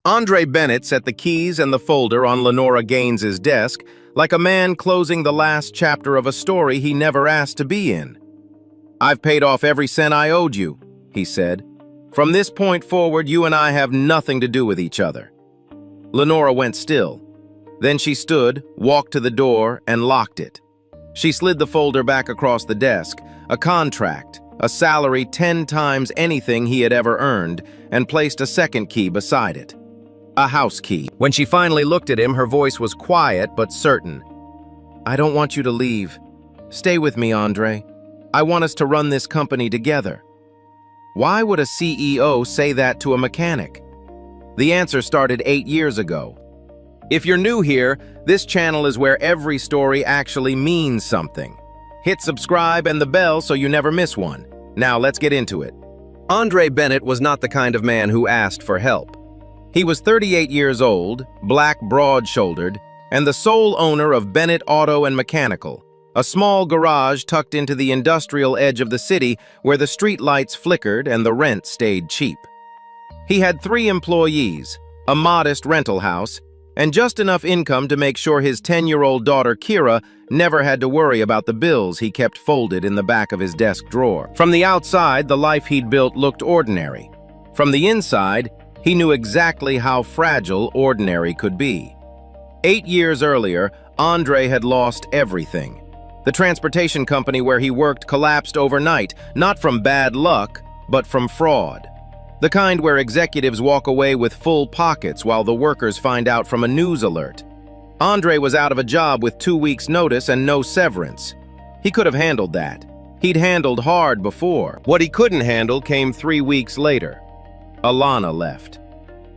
Andre Bennett set the keys and the folder on Lenora Gaines's desk like a man closing the last chapter of a story he never asked to be in. "I've paid off every cent I owed you," he said. "From this point forward, you and I have nothing to do with each other." Lenora went still. Then she stood, walked to the door, and locked it. She slid the folder back across the desk, a contract, a salary 10 times anything he had ever earned, and placed a second key beside it. A house key. When she finally looked at him, her voice was quiet but certain. "I don't want you to leave. Stay with me, Andre. I want us to run this company together." Why would a CEO say that to a mechanic? The answer started 8 years ago. If you're new here, this channel is where every story actually means something. Hit subscribe and the bell so you never miss one. Now let's get into it. Andre Bennett was not the kind of man who asked for help. He was 38 years old, black broad-shouldered, and the sole owner of Bennett Auto and Mechanical, a small garage tucked into the industrial edge of the city where the street lights flickered and the rent stayed cheap. He had 3 employees, a modest rental house, and just enough income to make sure his 10-year-old daughter Kira never had to worry about the bills he kept folded in the back of his desk drawer. From the outside, the life he'd built looked ordinary. From the inside, he knew exactly how fragile ordinary could be. 8 years earlier, Andre had lost everything. The transportation company where he worked collapsed overnight, not from bad luck, but from fraud. The kind where executives walk away with full pockets while the workers find out from a news alert. Andre was out of a job with 2 weeks' notice and no severance. He could have handled that. He'd handled hard before. What he couldn't handle came 3 weeks later. Alana left.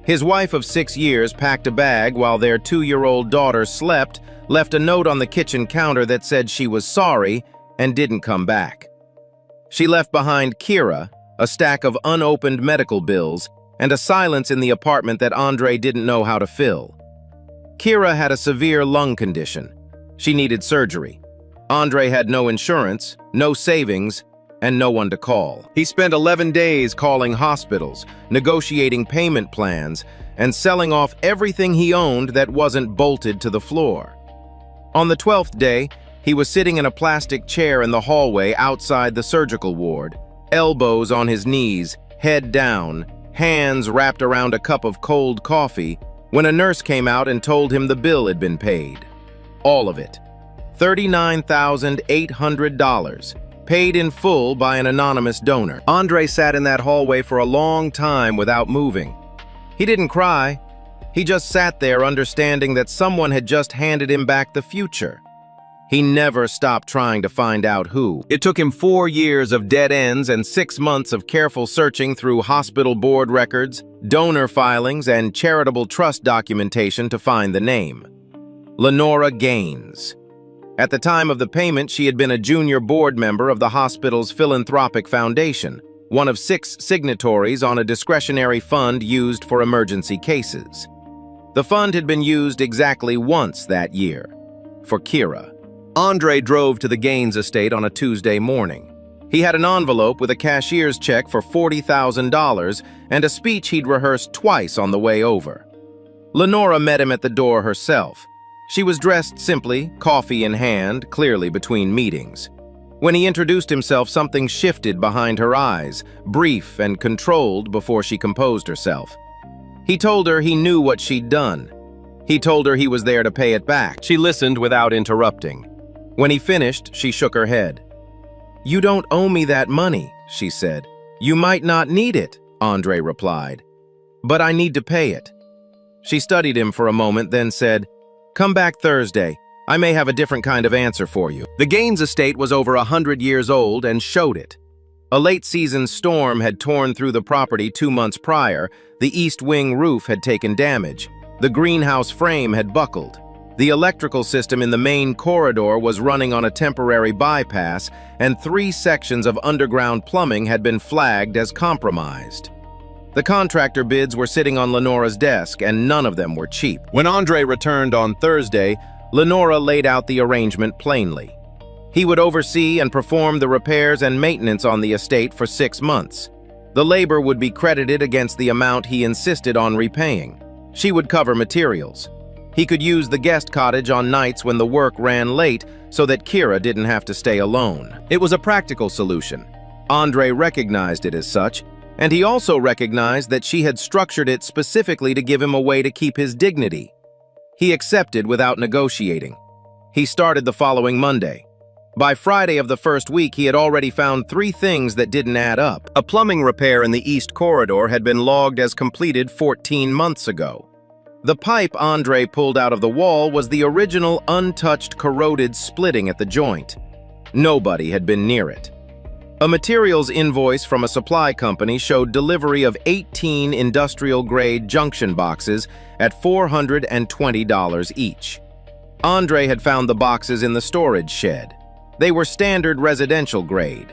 His wife of 6 years packed a bag while their 2-year-old daughter slept, left a note on the kitchen counter that said she was sorry, and didn't come back. She left behind Kira, a stack of unopened medical bills, and a silence in the apartment that Andre didn't know how to fill. Kira had a severe lung condition. She needed surgery. Andre had no insurance, no savings, and no one to call. He spent 11 days calling hospitals, negotiating payment plans, and selling off everything he owned that wasn't bolted to the floor. On the 12th day, he was sitting in a plastic chair in the hallway outside the surgical ward, elbows on his knees, head down, hands wrapped around a cup of cold coffee, when a nurse came out and told him the bill had been paid. All of it. $39,800. Paid in full by an anonymous donor. Andre sat in that hallway for a long time without moving. He didn't cry. He just sat there understanding that someone had just handed him back the future. He never stopped trying to find out who. It took him 4 years of dead ends and 6 months of careful searching through hospital board records, donor filings, and charitable trust documentation to find the name. Lenora Gaines. At the time of the payment, she had been a junior board member of the hospital's philanthropic foundation, one of 6 signatories on a discretionary fund used for emergency cases. The fund had been used exactly once that year, for Kira. Andre drove to the Gaines estate on a Tuesday morning. He had an envelope with a cashier's check for $40,000 and a speech he'd rehearsed twice on the way over. Lenora met him at the door herself. She was dressed simply, coffee in hand, clearly between meetings. When he introduced himself, something shifted behind her eyes, brief and controlled before she composed herself. He told her he knew what she'd done. He told her he was there to pay it back. She listened without interrupting. When he finished, she shook her head. "You don't owe me that money," she said. "You might not need it," Andre replied. "But I need to pay it." She studied him for a moment, then said, "Come back Thursday. I may have a different kind of answer for you." The Gaines estate was over 100 years old and showed it. A late-season storm had torn through the property 2 months prior. The east wing roof had taken damage. The greenhouse frame had buckled. The electrical system in the main corridor was running on a temporary bypass, and 3 sections of underground plumbing had been flagged as compromised. The contractor bids were sitting on Lenora's desk, and none of them were cheap. When Andre returned on Thursday, Lenora laid out the arrangement plainly. He would oversee and perform the repairs and maintenance on the estate for 6 months. The labor would be credited against the amount he insisted on repaying. She would cover materials. He could use the guest cottage on nights when the work ran late so that Kira didn't have to stay alone. It was a practical solution. Andre recognized it as such, and he also recognized that she had structured it specifically to give him a way to keep his dignity. He accepted without negotiating. He started the following Monday. By Friday of the first week, he had already found 3 things that didn't add up. A plumbing repair in the East Corridor had been logged as completed 14 months ago. The pipe Andre pulled out of the wall was the original untouched corroded splitting at the joint. Nobody had been near it. A materials invoice from a supply company showed delivery of 18 industrial-grade junction boxes at $420 each. Andre had found the boxes in the storage shed. They were standard residential grade.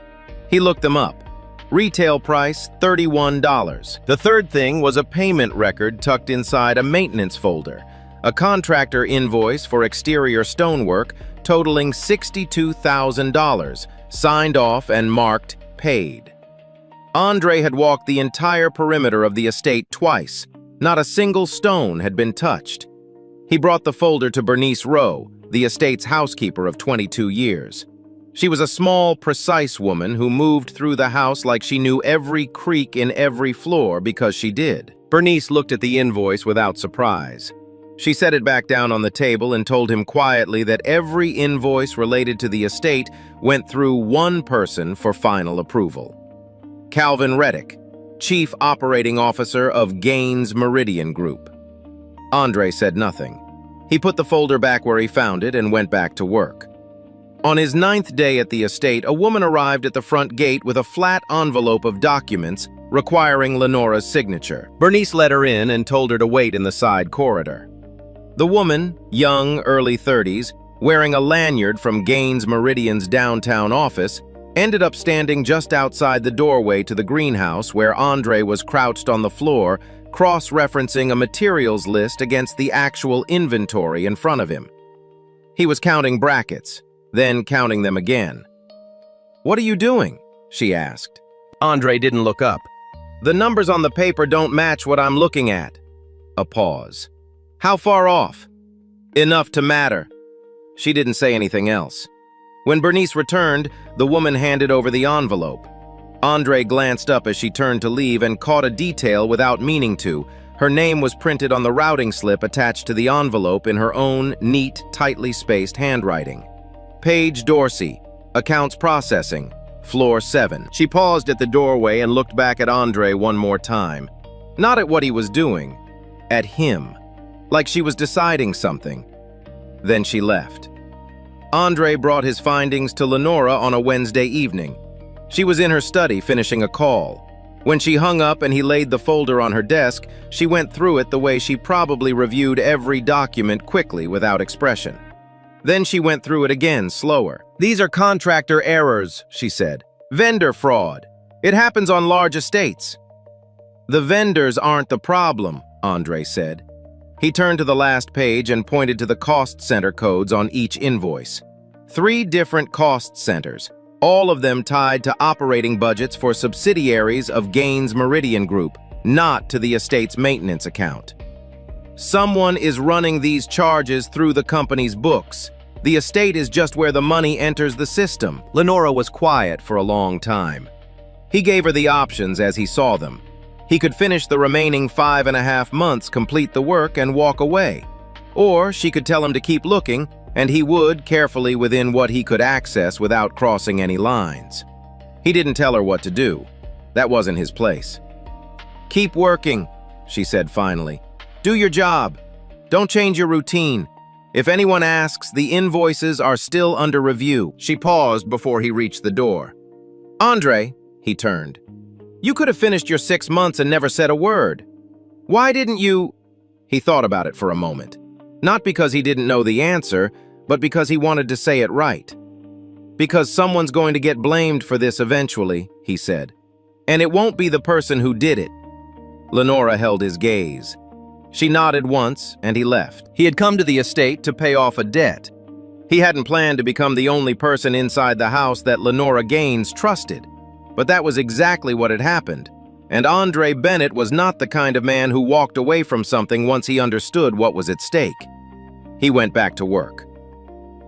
He looked them up. Retail price, $31. The third thing was a payment record tucked inside a maintenance folder, a contractor invoice for exterior stonework totaling $62,000, signed off and marked paid. Andre had walked the entire perimeter of the estate twice. Not a single stone had been touched. He brought the folder to Bernice Rowe, the estate's housekeeper of 22 years. She was a small, precise woman who moved through the house like she knew every creak in every floor because she did. Bernice looked at the invoice without surprise. She set it back down on the table and told him quietly that every invoice related to the estate went through one person for final approval. Calvin Reddick, Chief Operating Officer of Gaines Meridian Group. Andre said nothing. He put the folder back where he found it and went back to work. On his 9th day at the estate, a woman arrived at the front gate with a flat envelope of documents requiring Lenora's signature. Bernice let her in and told her to wait in the side corridor. The woman, young, early 30s, wearing a lanyard from Gaines Meridian's downtown office, ended up standing just outside the doorway to the greenhouse where Andre was crouched on the floor, cross-referencing a materials list against the actual inventory in front of him. He was counting brackets, then counting them again. "What are you doing?" she asked. Andre didn't look up. "The numbers on the paper don't match what I'm looking at." A pause. "How far off?" "Enough to matter." She didn't say anything else. When Bernice returned, the woman handed over the envelope. Andre glanced up as she turned to leave and caught a detail without meaning to. Her name was printed on the routing slip attached to the envelope in her own neat, tightly spaced handwriting. Paige Dorsey, Accounts Processing, Floor 7. She paused at the doorway and looked back at Andre one more time. Not at what he was doing, at him, like she was deciding something. Then she left. Andre brought his findings to Lenora on a Wednesday evening. She was in her study finishing a call. When she hung up and he laid the folder on her desk, she went through it the way she probably reviewed every document quickly without expression. Then she went through it again, slower. "These are contractor errors," she said. "Vendor fraud. It happens on large estates." "The vendors aren't the problem," Andre said. He turned to the last page and pointed to the cost center codes on each invoice. 3 different cost centers, all of them tied to operating budgets for subsidiaries of Gaines Meridian Group, not to the estate's maintenance account. "Someone is running these charges through the company's books. The estate is just where the money enters the system." Lenora was quiet for a long time. He gave her the options as he saw them. He could finish the remaining 5.5 months, complete the work, and walk away. Or she could tell him to keep looking, and he would, carefully within what he could access without crossing any lines. He didn't tell her what to do. That wasn't his place. "Keep working," she said finally. "Do your job. Don't change your routine. If anyone asks, the invoices are still under review." She paused before he reached the door. "Andre," he turned, "you could have finished your 6 months and never said a word. Why didn't you—" He thought about it for a moment. Not because he didn't know the answer, but because he wanted to say it right. "Because someone's going to get blamed for this eventually," he said. "And it won't be the person who did it." Lenora held his gaze. She nodded once, and he left. He had come to the estate to pay off a debt. He hadn't planned to become the only person inside the house that Lenora Gaines trusted. But that was exactly what had happened. And Andre Bennett was not the kind of man who walked away from something once he understood what was at stake. He went back to work.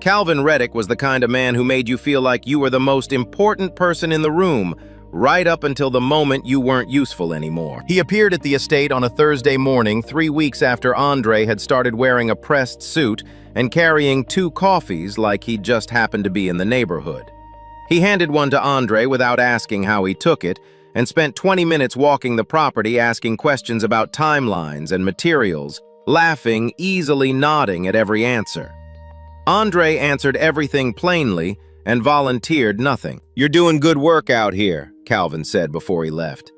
Calvin Reddick was the kind of man who made you feel like you were the most important person in the room, right up until the moment you weren't useful anymore. He appeared at the estate on a Thursday morning, 3 weeks after Andre had started wearing a pressed suit and carrying 2 coffees like he just happened to be in the neighborhood. He handed one to Andre without asking how he took it, and spent 20 minutes walking the property asking questions about timelines and materials, laughing, easily nodding at every answer. Andre answered everything plainly and volunteered nothing. "You're doing good work out here," Calvin said before he left.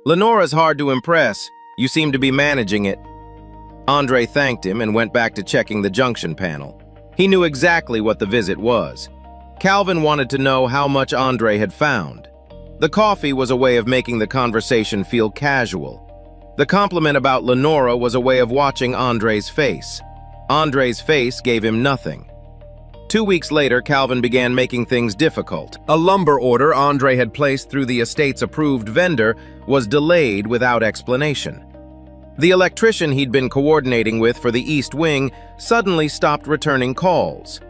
"Lenora's hard to impress. You seem to be managing it." Andre thanked him and went back to checking the junction panel. He knew exactly what the visit was. Calvin wanted to know how much Andre had found. The coffee was a way of making the conversation feel casual. The compliment about Lenora was a way of watching Andre's face. Andre's face gave him nothing. 2 weeks later, Calvin began making things difficult. A lumber order Andre had placed through the estate's approved vendor was delayed without explanation. The electrician he'd been coordinating with for the East Wing suddenly stopped returning calls.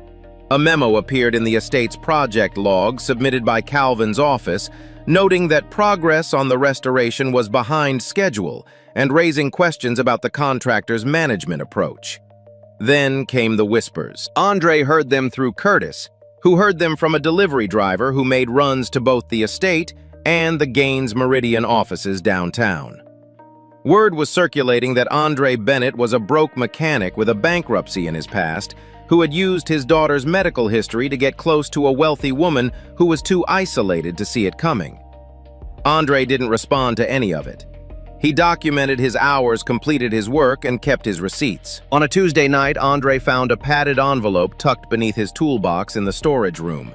A memo appeared in the estate's project log submitted by Calvin's office, noting that progress on the restoration was behind schedule and raising questions about the contractor's management approach. Then came the whispers. Andre heard them through Curtis, who heard them from a delivery driver who made runs to both the estate and the Gaines Meridian offices downtown. Word was circulating that Andre Bennett was a broke mechanic with a bankruptcy in his past who had used his daughter's medical history to get close to a wealthy woman who was too isolated to see it coming. Andre didn't respond to any of it. He documented his hours, completed his work, and kept his receipts. On a Tuesday night, Andre found a padded envelope tucked beneath his toolbox in the storage room.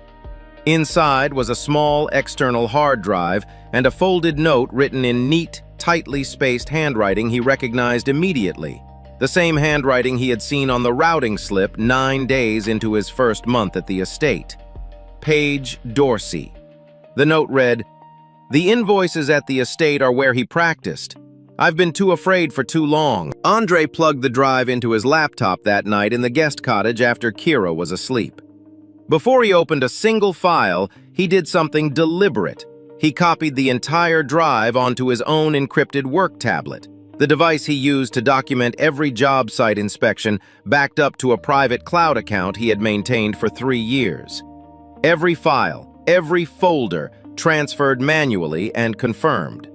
Inside was a small external hard drive and a folded note written in neat, tightly spaced handwriting he recognized immediately, the same handwriting he had seen on the routing slip 9 days into his first month at the estate. Paige Dorsey. The note read, "The invoices at the estate are where he practiced. I've been too afraid for too long." Andre plugged the drive into his laptop that night in the guest cottage after Kira was asleep. Before he opened a single file, he did something deliberate. He copied the entire drive onto his own encrypted work tablet, the device he used to document every job site inspection backed up to a private cloud account he had maintained for 3 years. Every file, every folder, transferred manually and confirmed.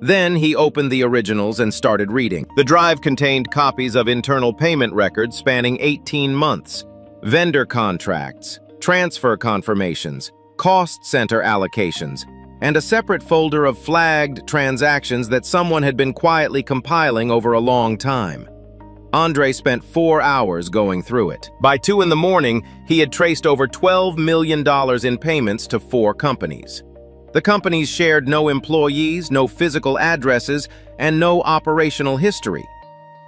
Then he opened the originals and started reading. The drive contained copies of internal payment records spanning 18 months, vendor contracts, transfer confirmations, cost center allocations, and a separate folder of flagged transactions that someone had been quietly compiling over a long time. Andre spent 4 hours going through it. By 2 in the morning, he had traced over $12 million in payments to 4 companies. The companies shared no employees, no physical addresses, and no operational history.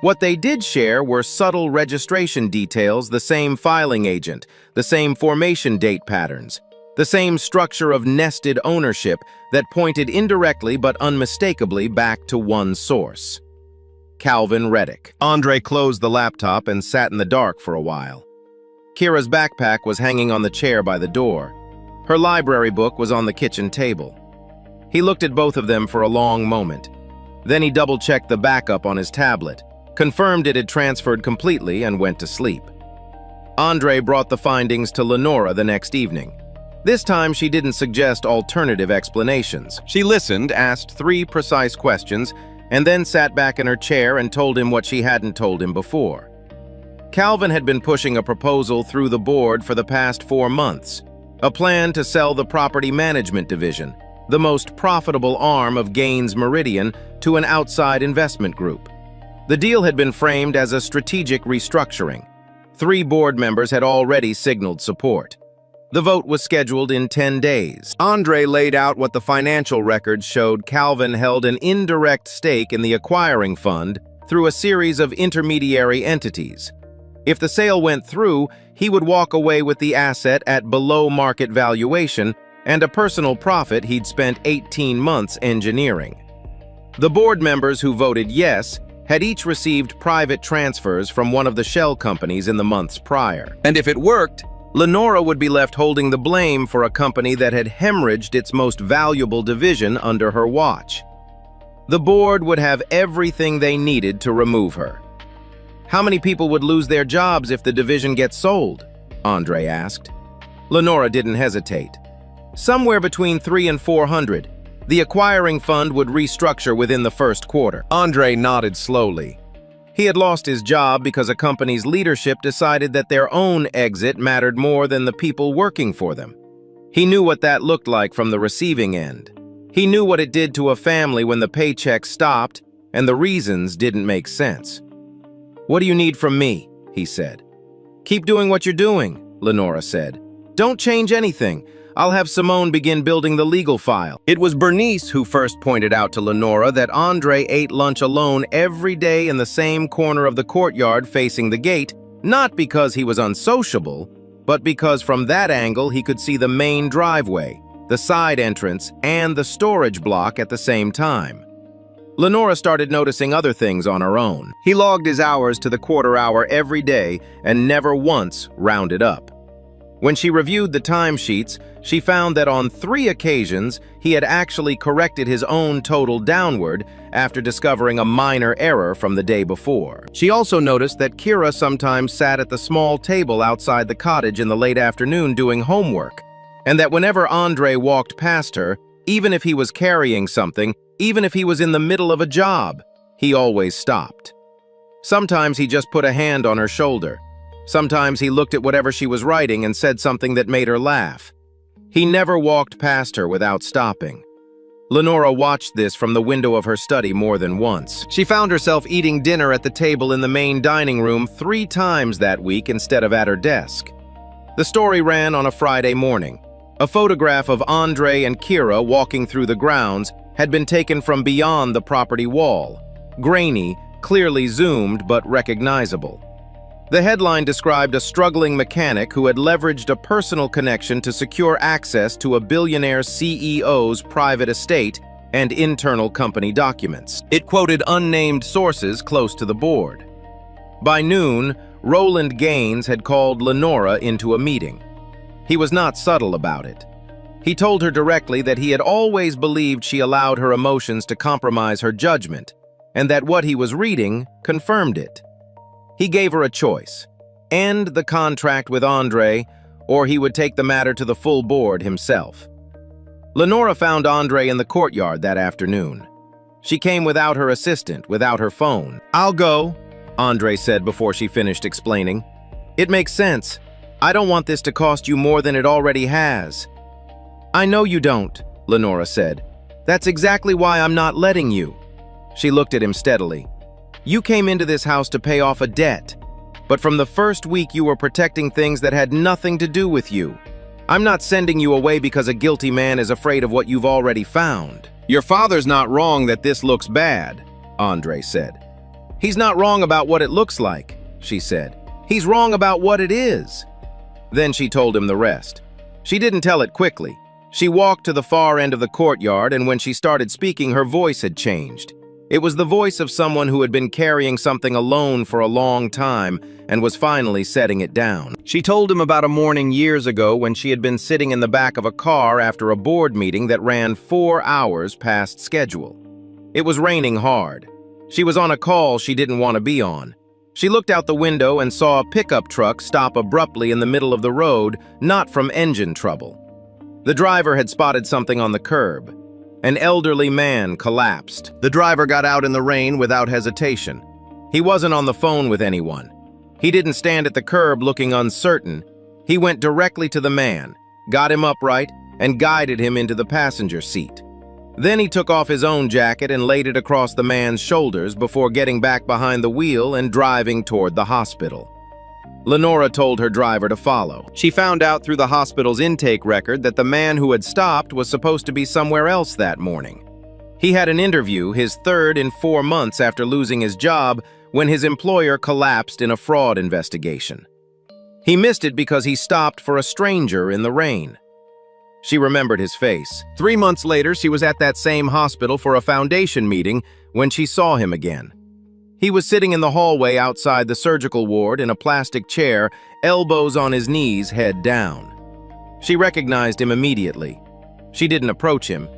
What they did share were subtle registration details, the same filing agent, the same formation date patterns, the same structure of nested ownership that pointed indirectly but unmistakably back to one source: Calvin Reddick. Andre closed the laptop and sat in the dark for a while. Kira's backpack was hanging on the chair by the door. Her library book was on the kitchen table. He looked at both of them for a long moment. Then he double-checked the backup on his tablet, confirmed it had transferred completely, and went to sleep. Andre brought the findings to Lenora the next evening. This time, she didn't suggest alternative explanations. She listened, asked 3 precise questions, and then sat back in her chair and told him what she hadn't told him before. Calvin had been pushing a proposal through the board for the past 4 months, a plan to sell the property management division, the most profitable arm of Gaines Meridian, to an outside investment group. The deal had been framed as a strategic restructuring. 3 board members had already signaled support. The vote was scheduled in 10 days. Andre laid out what the financial records showed. Calvin held an indirect stake in the acquiring fund through a series of intermediary entities. If the sale went through, he would walk away with the asset at below-market valuation and a personal profit he'd spent 18 months engineering. The board members who voted yes had each received private transfers from one of the shell companies in the months prior. And if it worked, Lenora would be left holding the blame for a company that had hemorrhaged its most valuable division under her watch. The board would have everything they needed to remove her. How many people would lose their jobs if the division gets sold? Andre asked. Lenora didn't hesitate. Somewhere between 300 and 400. The acquiring fund would restructure within the first quarter. Andre nodded slowly. He had lost his job because a company's leadership decided that their own exit mattered more than the people working for them. He knew what that looked like from the receiving end. He knew what it did to a family when the paycheck stopped and the reasons didn't make sense. "What do you need from me?" he said. "Keep doing what you're doing," Lenora said. "Don't change anything. I'll have Simone begin building the legal file." It was Bernice who first pointed out to Lenora that Andre ate lunch alone every day in the same corner of the courtyard facing the gate, not because he was unsociable, but because from that angle he could see the main driveway, the side entrance, and the storage block at the same time. Lenora started noticing other things on her own. He logged his hours to the quarter hour every day and never once rounded up. When she reviewed the timesheets, she found that on 3 occasions he had actually corrected his own total downward after discovering a minor error from the day before. She also noticed that Kira sometimes sat at the small table outside the cottage in the late afternoon doing homework, and that whenever Andre walked past her, even if he was carrying something, even if he was in the middle of a job, he always stopped. Sometimes he just put a hand on her shoulder. Sometimes he looked at whatever she was writing and said something that made her laugh. He never walked past her without stopping. Lenora watched this from the window of her study more than once. She found herself eating dinner at the table in the main dining room 3 times that week instead of at her desk. The story ran on a Friday morning. A photograph of Andre and Kira walking through the grounds had been taken from beyond the property wall. Grainy, clearly zoomed but recognizable. The headline described a struggling mechanic who had leveraged a personal connection to secure access to a billionaire CEO's private estate and internal company documents. It quoted unnamed sources close to the board. By noon, Roland Gaines had called Lenora into a meeting. He was not subtle about it. He told her directly that he had always believed she allowed her emotions to compromise her judgment, and that what he was reading confirmed it. He gave her a choice: end the contract with Andre, or he would take the matter to the full board himself. Lenora found Andre in the courtyard that afternoon. She came without her assistant, without her phone. "I'll go," Andre said before she finished explaining. "It makes sense. I don't want this to cost you more than it already has." "I know you don't," Lenora said. "That's exactly why I'm not letting you." She looked at him steadily. "You came into this house to pay off a debt, but from the first week you were protecting things that had nothing to do with you. I'm not sending you away because a guilty man is afraid of what you've already found." "Your father's not wrong that this looks bad," Andre said. "He's not wrong about what it looks like," she said. "He's wrong about what it is." Then she told him the rest. She didn't tell it quickly. She walked to the far end of the courtyard, and when she started speaking, her voice had changed. It was the voice of someone who had been carrying something alone for a long time and was finally setting it down. She told him about a morning years ago when she had been sitting in the back of a car after a board meeting that ran 4 hours past schedule. It was raining hard. She was on a call she didn't want to be on. She looked out the window and saw a pickup truck stop abruptly in the middle of the road, not from engine trouble. The driver had spotted something on the curb. An elderly man collapsed. The driver got out in the rain without hesitation. He wasn't on the phone with anyone. He didn't stand at the curb looking uncertain. He went directly to the man, got him upright, and guided him into the passenger seat. Then he took off his own jacket and laid it across the man's shoulders before getting back behind the wheel and driving toward the hospital. Lenora told her driver to follow. She found out through the hospital's intake record that the man who had stopped was supposed to be somewhere else that morning. He had an interview, his 3rd in 4 months after losing his job, when his employer collapsed in a fraud investigation. He missed it because he stopped for a stranger in the rain. She remembered his face. 3 months later, she was at that same hospital for a foundation meeting when she saw him again. He was sitting in the hallway outside the surgical ward in a plastic chair, elbows on his knees, head down. She recognized him immediately. She didn't approach him.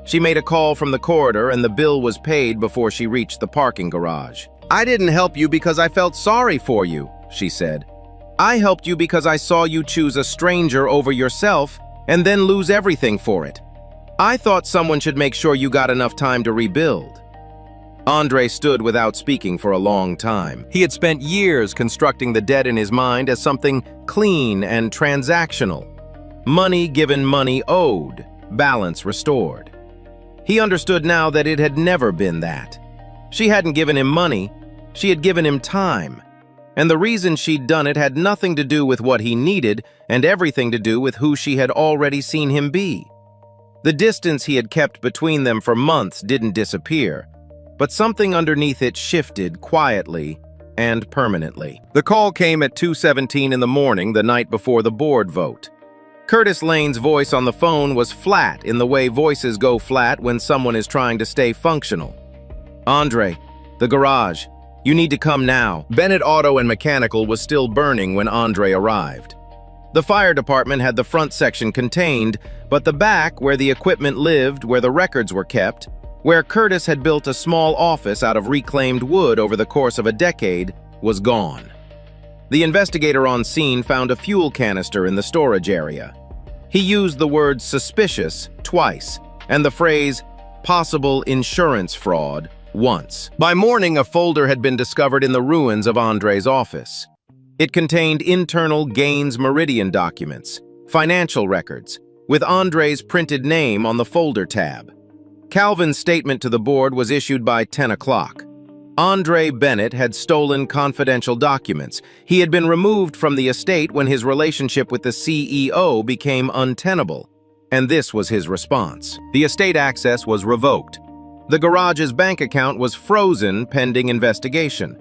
She made a call from the corridor and the bill was paid before she reached the parking garage. "I didn't help you because I felt sorry for you," she said. "I helped you because I saw you choose a stranger over yourself and then lose everything for it. I thought someone should make sure you got enough time to rebuild." Andre stood without speaking for a long time. He had spent years constructing the debt in his mind as something clean and transactional. Money given, money owed, balance restored. He understood now that it had never been that. She hadn't given him money, she had given him time. And the reason she'd done it had nothing to do with what he needed and everything to do with who she had already seen him be. The distance he had kept between them for months didn't disappear, but something underneath it shifted quietly and permanently. The call came at 2:17 in the morning the night before the board vote. Curtis Lane's voice on the phone was flat in the way voices go flat when someone is trying to stay functional. "Andre, the garage. You need to come now." Bennett Auto and Mechanical was still burning when Andre arrived. The fire department had the front section contained, but the back, where the equipment lived, where the records were kept, where Curtis had built a small office out of reclaimed wood over the course of a decade, was gone. The investigator on scene found a fuel canister in the storage area. He used the word suspicious twice, and the phrase possible insurance fraud once. By morning, a folder had been discovered in the ruins of Andre's office. It contained internal Gaines Meridian documents, financial records, with Andre's printed name on the folder tab. Calvin's statement to the board was issued by 10 o'clock. Andre Bennett had stolen confidential documents. He had been removed from the estate when his relationship with the CEO became untenable, and this was his response. The estate access was revoked. The garage's bank account was frozen pending investigation.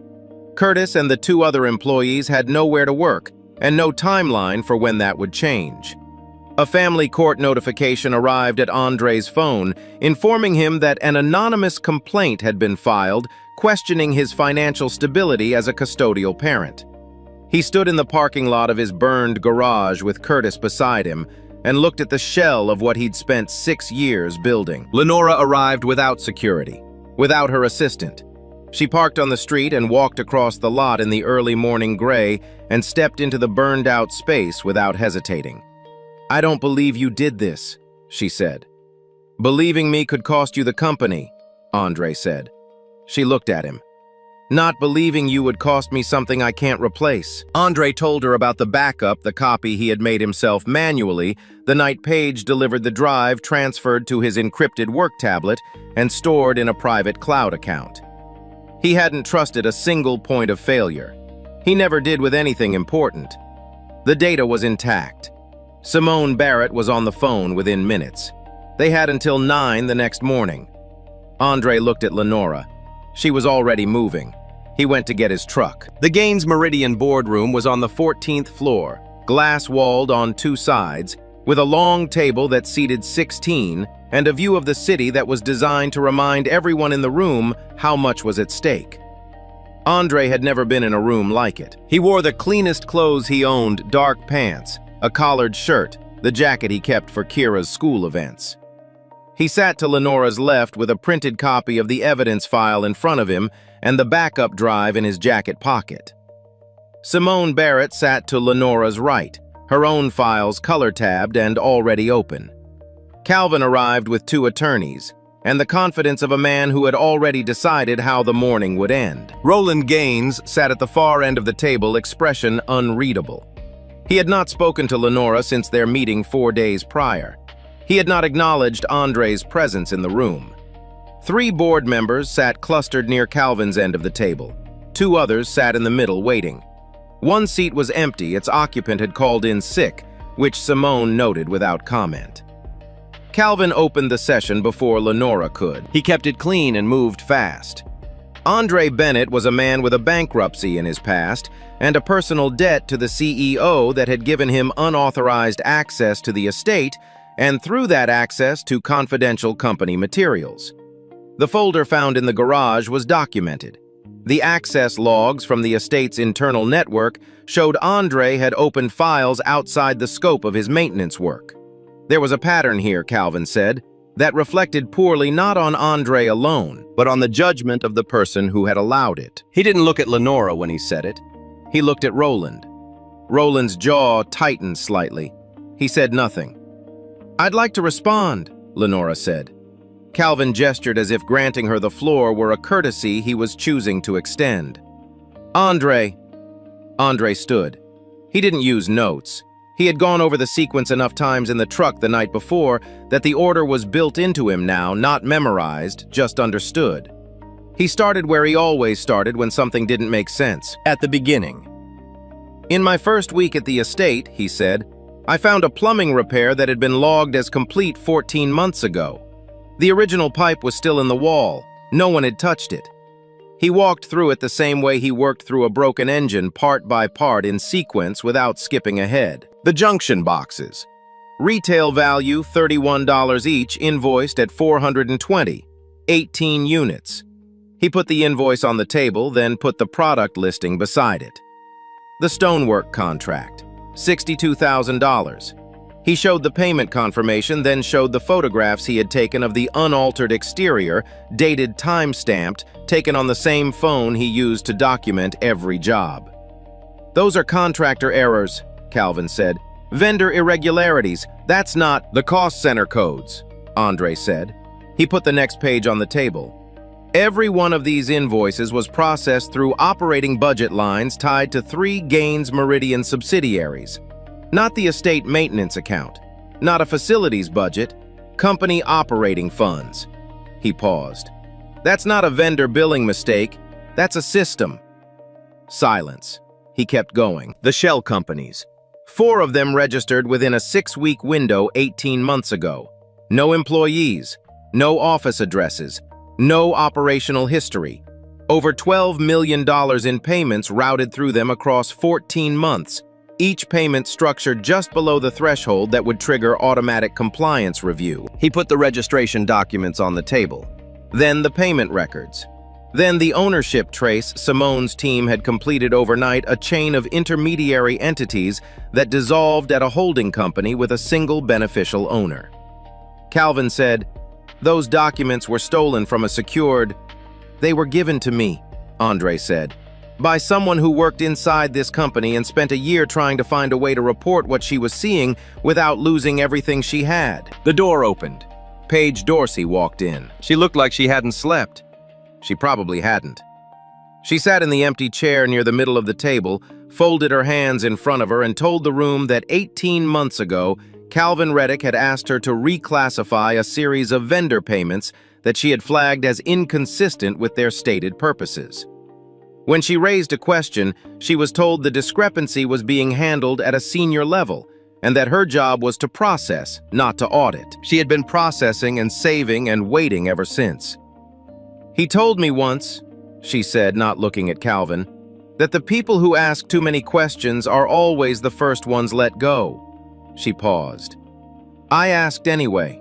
Curtis and the 2 other employees had nowhere to work and no timeline for when that would change. A family court notification arrived at Andre's phone, informing him that an anonymous complaint had been filed questioning his financial stability as a custodial parent. He stood in the parking lot of his burned garage with Curtis beside him and looked at the shell of what he'd spent 6 years building. Lenora arrived without security, without her assistant. She parked on the street and walked across the lot in the early morning gray and stepped into the burned-out space without hesitating. "I don't believe you did this," she said. "Believing me could cost you the company," Andre said. She looked at him. "Not believing you would cost me something I can't replace." Andre told her about the backup, the copy he had made himself manually, the night Page delivered the drive transferred to his encrypted work tablet and stored in a private cloud account. He hadn't trusted a single point of failure. He never did with anything important. The data was intact. Simone Barrett was on the phone within minutes. They had until 9 the next morning. Andre looked at Lenora. She was already moving. He went to get his truck. The Gaines Meridian boardroom was on the 14th floor, glass-walled on 2 sides, with a long table that seated 16 and a view of the city that was designed to remind everyone in the room how much was at stake. Andre had never been in a room like it. He wore the cleanest clothes he owned, dark pants, a collared shirt, the jacket he kept for Kira's school events. He sat to Lenora's left with a printed copy of the evidence file in front of him and the backup drive in his jacket pocket. Simone Barrett sat to Lenora's right, her own files color-tabbed and already open. Calvin arrived with 2 attorneys, and the confidence of a man who had already decided how the morning would end. Roland Gaines sat at the far end of the table, expression unreadable. He had not spoken to Lenora since their meeting 4 days prior. He had not acknowledged Andre's presence in the room. 3 board members sat clustered near Calvin's end of the table. 2 others sat in the middle waiting. 1 seat was empty, its occupant had called in sick, which Simone noted without comment. Calvin opened the session before Lenora could. He kept it clean and moved fast. Andre Bennett was a man with a bankruptcy in his past and a personal debt to the CEO that had given him unauthorized access to the estate and through that access to confidential company materials. The folder found in the garage was documented. The access logs from the estate's internal network showed Andre had opened files outside the scope of his maintenance work. There was a pattern here, Calvin said, that reflected poorly not on Andre alone, but on the judgment of the person who had allowed it. He didn't look at Lenora when he said it. He looked at Roland. Roland's jaw tightened slightly. He said nothing. "I'd like to respond," Lenora said. Calvin gestured as if granting her the floor were a courtesy he was choosing to extend. Andre stood. He didn't use notes. He had gone over the sequence enough times in the truck the night before that the order was built into him now, not memorized, just understood. He started where he always started when something didn't make sense, at the beginning. "In my first week at the estate," he said, "I found a plumbing repair that had been logged as complete 14 months ago. The original pipe was still in the wall. No one had touched it." He walked through it the same way he worked through a broken engine, part by part in sequence without skipping ahead. The junction boxes. Retail value $31 each, invoiced at $420, 18 units. He put the invoice on the table, then put the product listing beside it. The stonework contract, $62,000. He showed the payment confirmation, then showed the photographs he had taken of the unaltered exterior, dated time-stamped, taken on the same phone he used to document every job. "Those are contractor errors," Calvin said. "Vendor irregularities. That's not the cost center codes," Andre said. He put the next page on the table. Every one of these invoices was processed through operating budget lines tied to 3 Gaines Meridian subsidiaries. Not the estate maintenance account, not a facilities budget, company operating funds. He paused. "That's not a vendor billing mistake, that's a system." Silence. He kept going. The shell companies. 4 of them registered within a 6-week window 18 months ago. No employees, no office addresses, no operational history. Over $12 million in payments routed through them across 14 months. Each payment structured just below the threshold that would trigger automatic compliance review. He put the registration documents on the table. Then the payment records. Then the ownership trace Simone's team had completed overnight, a chain of intermediary entities that dissolved at a holding company with a single beneficial owner. Calvin said, "Those documents were stolen from a secured..." "They were given to me," Andre said, "by someone who worked inside this company and spent a year trying to find a way to report what she was seeing without losing everything she had." The door opened. Paige Dorsey walked in. She looked like she hadn't slept. She probably hadn't. She sat in the empty chair near the middle of the table, folded her hands in front of her, and told the room that 18 months ago, Calvin Reddick had asked her to reclassify a series of vendor payments that she had flagged as inconsistent with their stated purposes. When she raised a question, she was told the discrepancy was being handled at a senior level, and that her job was to process, not to audit. She had been processing and saving and waiting ever since. "He told me once," she said, not looking at Calvin, "that the people who ask too many questions are always the first ones let go." She paused. "I asked anyway."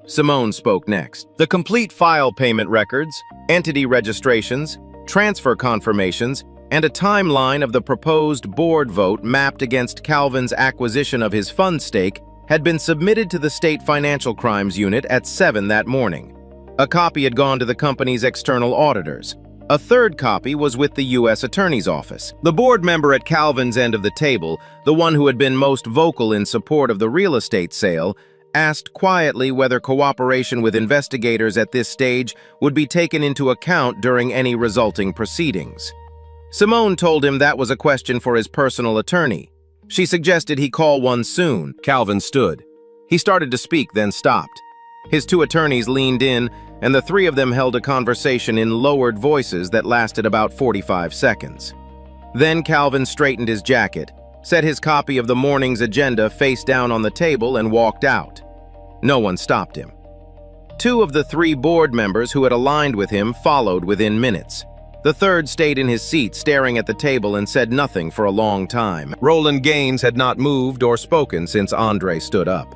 Simone spoke next. "The complete file payment records, entity registrations, transfer confirmations, and a timeline of the proposed board vote mapped against Calvin's acquisition of his fund stake had been submitted to the State Financial Crimes Unit at 7 that morning. A copy had gone to the company's external auditors. A third copy was with the U.S. Attorney's Office. The board member at Calvin's end of the table, the one who had been most vocal in support of the real estate sale, asked quietly whether cooperation with investigators at this stage would be taken into account during any resulting proceedings. Simone told him that was a question for his personal attorney. She suggested he call one soon. Calvin stood. He started to speak, then stopped. His 2 attorneys leaned in, and the 3 of them held a conversation in lowered voices that lasted about 45 seconds. Then Calvin straightened his jacket, set his copy of the morning's agenda face down on the table, and walked out. No one stopped him. 2 of the 3 board members who had aligned with him followed within minutes. The third stayed in his seat, staring at the table, and said nothing for a long time. Roland Gaines had not moved or spoken since Andre stood up.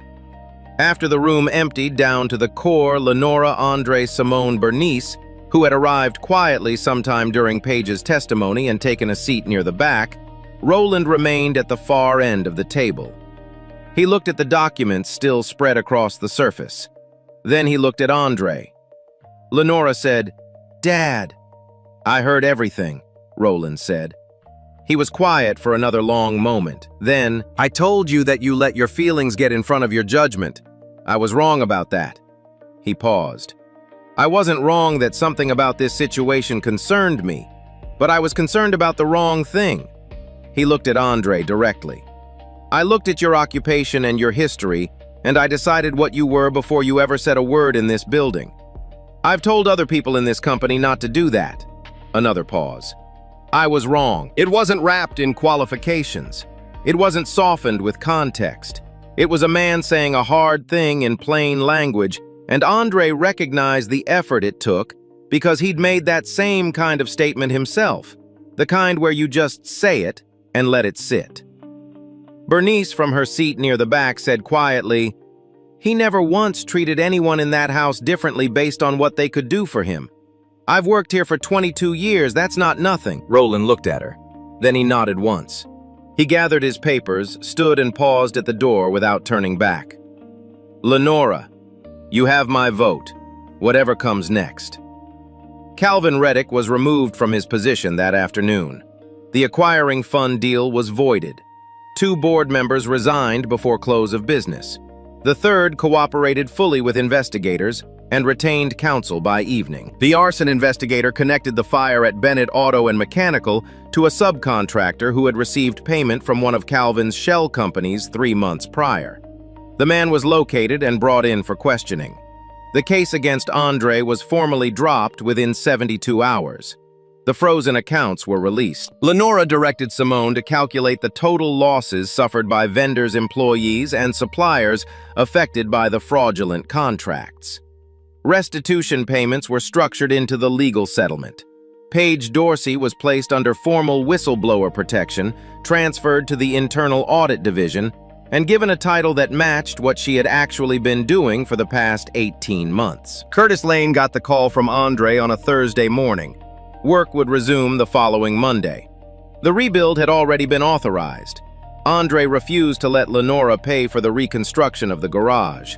After the room emptied down to the core, Lenora Andre Simone Bernice, who had arrived quietly sometime during Page's testimony and taken a seat near the back, Roland remained at the far end of the table. He looked at the documents still spread across the surface. Then he looked at Andre. Lenora said, "Dad." "I heard everything," Roland said. He was quiet for another long moment. Then, "I told you that you let your feelings get in front of your judgment. I was wrong about that." He paused. "I wasn't wrong that something about this situation concerned me, but I was concerned about the wrong thing." He looked at Andre directly. "I looked at your occupation and your history, and I decided what you were before you ever said a word in this building. I've told other people in this company not to do that." Another pause. "I was wrong. It wasn't wrapped in qualifications. It wasn't softened with context. It was a man saying a hard thing in plain language, and Andre recognized the effort it took because he'd made that same kind of statement himself, the kind where you just say it and let it sit." Bernice, from her seat near the back, said quietly, "He never once treated anyone in that house differently based on what they could do for him. I've worked here for 22 years, that's not nothing." Roland looked at her. Then he nodded once. He gathered his papers, stood and paused at the door without turning back. "Lenora, you have my vote, whatever comes next." Calvin Reddick was removed from his position that afternoon. The acquiring fund deal was voided. 2 board members resigned before close of business. The third cooperated fully with investigators and retained counsel by evening. The arson investigator connected the fire at Bennett Auto and Mechanical to a subcontractor who had received payment from one of Calvin's shell companies 3 months prior. The man was located and brought in for questioning. The case against Andre was formally dropped within 72 hours. The frozen accounts were released. Lenora directed Simone to calculate the total losses suffered by vendors, employees, and suppliers affected by the fraudulent contracts. Restitution payments were structured into the legal settlement. Paige Dorsey was placed under formal whistleblower protection, transferred to the Internal Audit Division, and given a title that matched what she had actually been doing for the past 18 months. Curtis Lane got the call from Andre on a Thursday morning. Work would resume the following Monday. The rebuild had already been authorized. Andre refused to let Lenora pay for the reconstruction of the garage.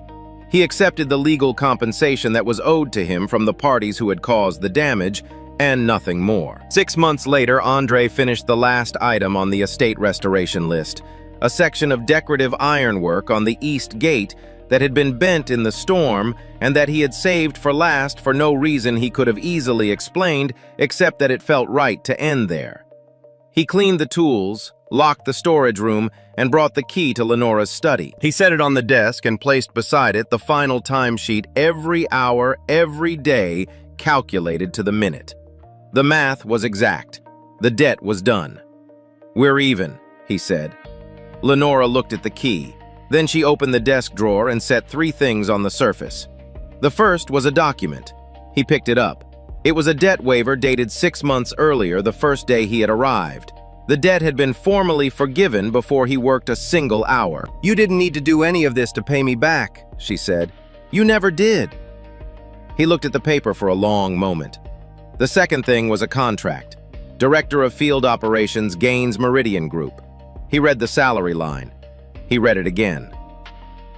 He accepted the legal compensation that was owed to him from the parties who had caused the damage, and nothing more. 6 months later, Andre finished the last item on the estate restoration list, a section of decorative ironwork on the east gate that had been bent in the storm and that he had saved for last for no reason he could have easily explained except that it felt right to end there. He cleaned the tools, locked the storage room, and brought the key to Lenora's study. He set it on the desk and placed beside it the final timesheet every hour, every day, calculated to the minute. The math was exact. The debt was done. "We're even," he said. Lenora looked at the key. Then she opened the desk drawer and set 3 things on the surface. The first was a document. He picked it up. It was a debt waiver dated 6 months earlier, the first day he had arrived. The debt had been formally forgiven before he worked a single hour. "You didn't need to do any of this to pay me back," she said. "You never did." He looked at the paper for a long moment. The second thing was a contract. Director of Field Operations, Gaines Meridian Group. He read the salary line. He read it again.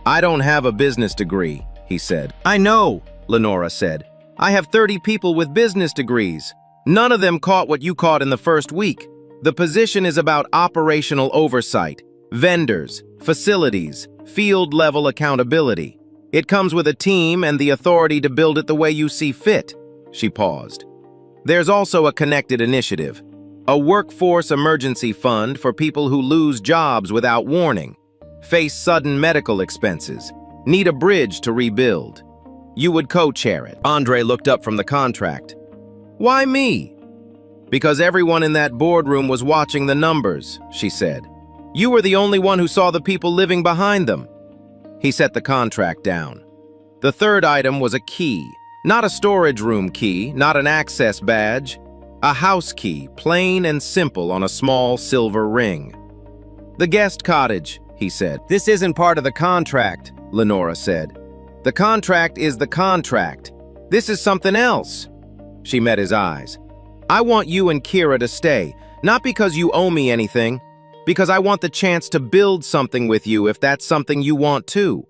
"I don't have a business degree," he said. "I know," Lenora said. "I have 30 people with business degrees. None of them caught what you caught in the first week. The position is about operational oversight, vendors, facilities, field-level accountability. It comes with a team and the authority to build it the way you see fit." She paused. "There's also a connected initiative, a workforce emergency fund for people who lose jobs without warning, face sudden medical expenses, need a bridge to rebuild. You would co-chair it." Andre looked up from the contract. "Why me?" "Because everyone in that boardroom was watching the numbers," she said. "You were the only one who saw the people living behind them." He set the contract down. The third item was a key. Not a storage room key, not an access badge. A house key, plain and simple on a small silver ring. "The guest cottage," he said. "This isn't part of the contract," Lenora said. "The contract is the contract. This is something else." She met his eyes. "I want you and Kira to stay, not because you owe me anything, because I want the chance to build something with you if that's something you want too."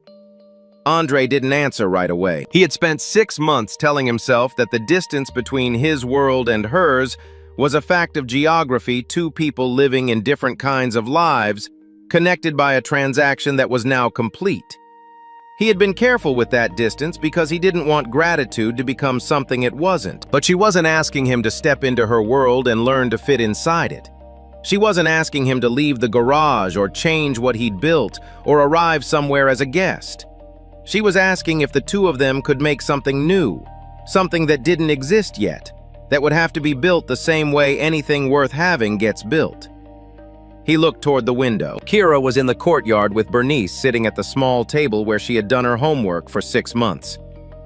Andre didn't answer right away. He had spent 6 months telling himself that the distance between his world and hers was a fact of geography, two people living in different kinds of lives, connected by a transaction that was now complete. He had been careful with that distance because he didn't want gratitude to become something it wasn't. But she wasn't asking him to step into her world and learn to fit inside it. She wasn't asking him to leave the garage or change what he'd built or arrive somewhere as a guest. She was asking if the two of them could make something new, something that didn't exist yet, that would have to be built the same way anything worth having gets built. He looked toward the window. Kira was in the courtyard with Bernice sitting at the small table where she had done her homework for 6 months.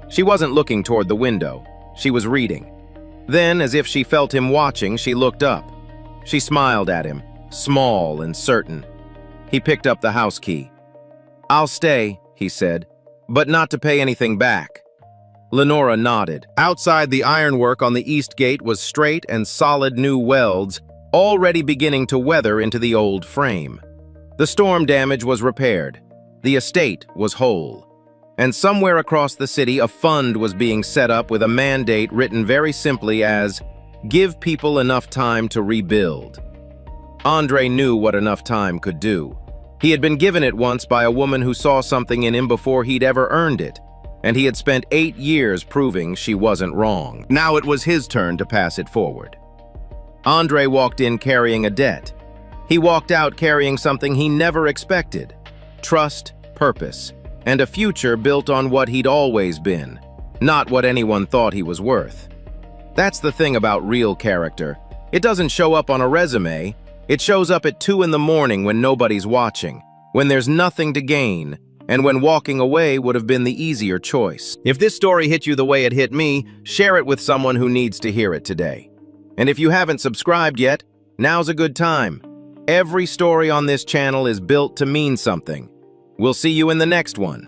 She wasn't looking toward the window. She was reading. Then, as if she felt him watching, she looked up. She smiled at him, small and certain. He picked up the house key. "I'll stay," he said, "but not to pay anything back." Lenora nodded. Outside, the ironwork on the east gate was straight and solid new welds, already beginning to weather into the old frame. The storm damage was repaired. The estate was whole. And somewhere across the city, a fund was being set up with a mandate written very simply as, "Give people enough time to rebuild." Andre knew what enough time could do. He had been given it once by a woman who saw something in him before he'd ever earned it, and he had spent 8 years proving she wasn't wrong. Now it was his turn to pass it forward. Andre walked in carrying a debt. He walked out carrying something he never expected: trust, purpose, and a future built on what he'd always been, not what anyone thought he was worth. That's the thing about real character. It doesn't show up on a resume. It shows up at 2 in the morning when nobody's watching, when there's nothing to gain, and when walking away would have been the easier choice. If this story hit you the way it hit me, share it with someone who needs to hear it today. And if you haven't subscribed yet, now's a good time. Every story on this channel is built to mean something. We'll see you in the next one.